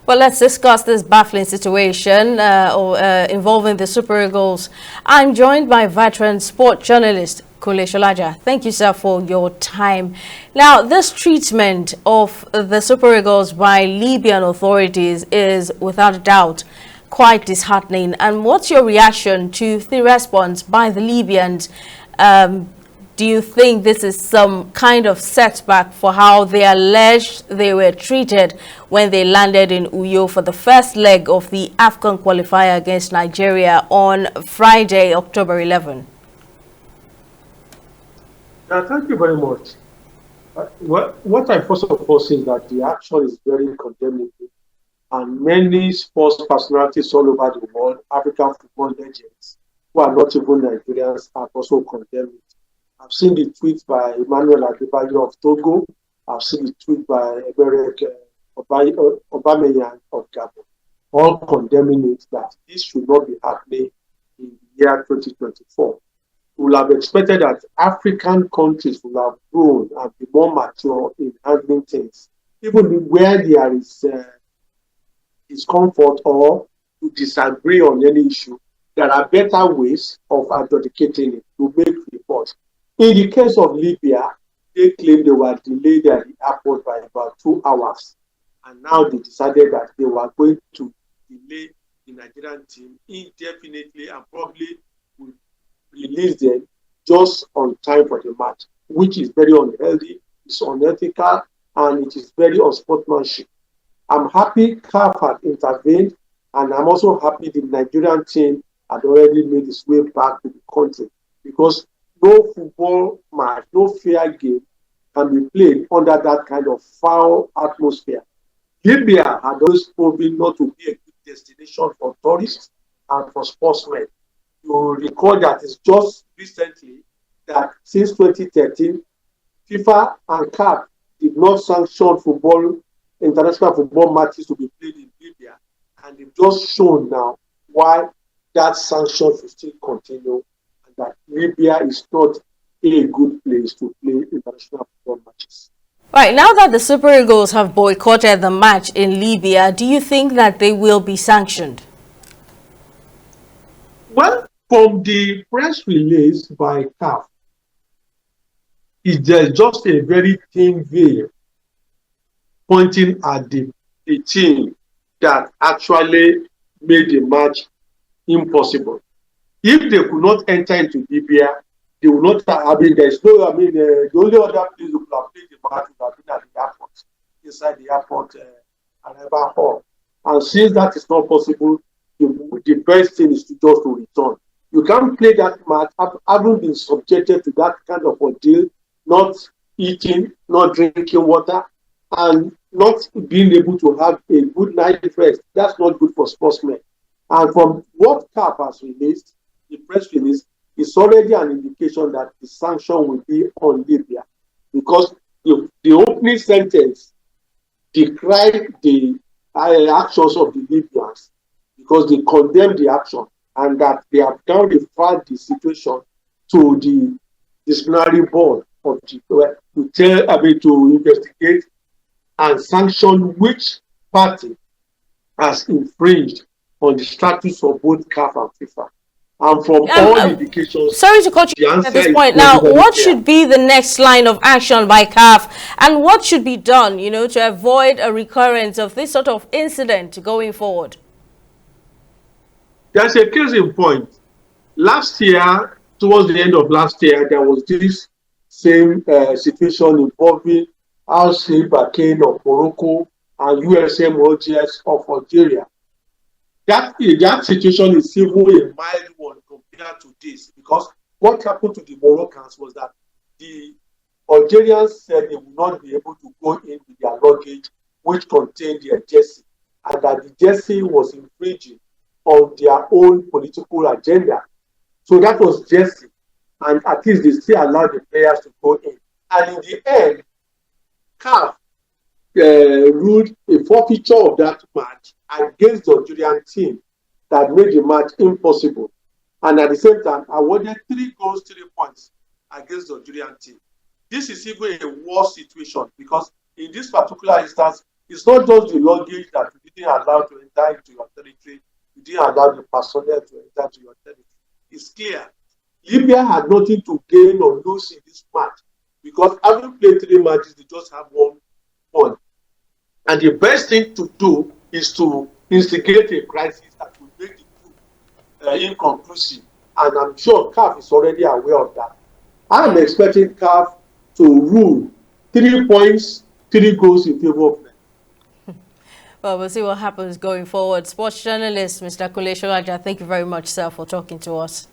Well, let's discuss this baffling situation involving the Super Eagles. I'm joined by veteran sport journalist Solaja. Thank you, sir, for your time. Now, this treatment of the Super Eagles by Libyan authorities is, without a doubt, quite disheartening. And what's your reaction to the response by the Libyans? Do you think this is some kind of setback for how they alleged they were treated when they landed in Uyo for the first leg of the AFCON qualifier against Nigeria on Friday, October 11? Thank you very much. What I first of all say is that the action is very condemnable, and many sports personalities all over the world, African football legends, who are not even Nigerians, have also condemned it. I've seen the tweet by Emmanuel Adebayo of Togo. I've seen the tweet by Eberek Aubameyang of Gabon, all condemning it that this should not be happening in the year 2024. We will have expected that African countries will have grown and be more mature in handling things, even where there is discomfort or to disagree on any issue. There are better ways of adjudicating it to make reports. In the case of Libya, they claimed they were delayed at the airport by about 2 hours. And now they decided that they were going to delay the Nigerian team indefinitely and probably will release them just on time for the match, which is very unhealthy, it's unethical, and it is very unsportsmanship. I'm happy CAF had intervened, and I'm also happy the Nigerian team had already made its way back to the country, because no football match, no fair game can be played under that kind of foul atmosphere. Libya had always proven not to be a good destination for tourists and for sportsmen. You recall that it's just recently that since 2013, FIFA and CAF did not sanction international football matches to be played in Libya, and they've just shown now why that sanction should still continue, that Libya is not a good place to play international football matches. Right, now that the Super Eagles have boycotted the match in Libya, do you think that they will be sanctioned? Well, from the press release by CAF, it's just a very thin veil pointing at the team that actually made the match impossible. If they could not enter into Libya, they would not have, there's no, the only other place who could have played the match would have been at the airport, inside the airport arrival hall. And since that is not possible, the best thing is to just to return. You can't play that match having been subjected to that kind of ordeal, not eating, not drinking water, and not being able to have a good night's rest. That's not good for sportsmen. And from what CAF has released, the press release, is already an indication that the sanction will be on Libya, because the opening sentence decried the actions of the Libyans, because they condemned the action, and that they have now referred the situation to the disciplinary board of to investigate and sanction which party has infringed on the status of both CAF and FIFA. And from all indications, sorry to cut you at this point. Now, what should be the next line of action by CAF, and what should be done, to avoid a recurrence of this sort of incident going forward? There's a case in point. Last year, towards the end of last year, there was this same situation involving RC Bakane of Morocco and USM OGS of Algeria. That situation is even a mild one compared to this, because what happened to the Moroccans was that the Algerians said they would not be able to go in with their luggage, which contained their jersey, and that the jersey was infringing on their own political agenda. So that was jersey, and at least they still allowed the players to go in. And in the end, CAF ruled a forfeiture of that match against the Algerian team that made the match impossible, and at the same time awarded 3 goals, 3 points against the Algerian team. This is even a worse situation, because in this particular instance, it's not just the luggage that we didn't allow to enter into your territory. You didn't allow the personnel to enter into your territory. It's clear. Libya had nothing to gain or lose in this match because having played 3 matches, they just have 1 point. And the best thing to do is to instigate a crisis that will make the group inconclusive. And I'm sure CAF is already aware of that. I'm expecting CAF to rule 3 points, 3 goals in favor of them. Well, we'll see what happens going forward. Sports journalist, Mr. Solaja, thank you very much, sir, for talking to us.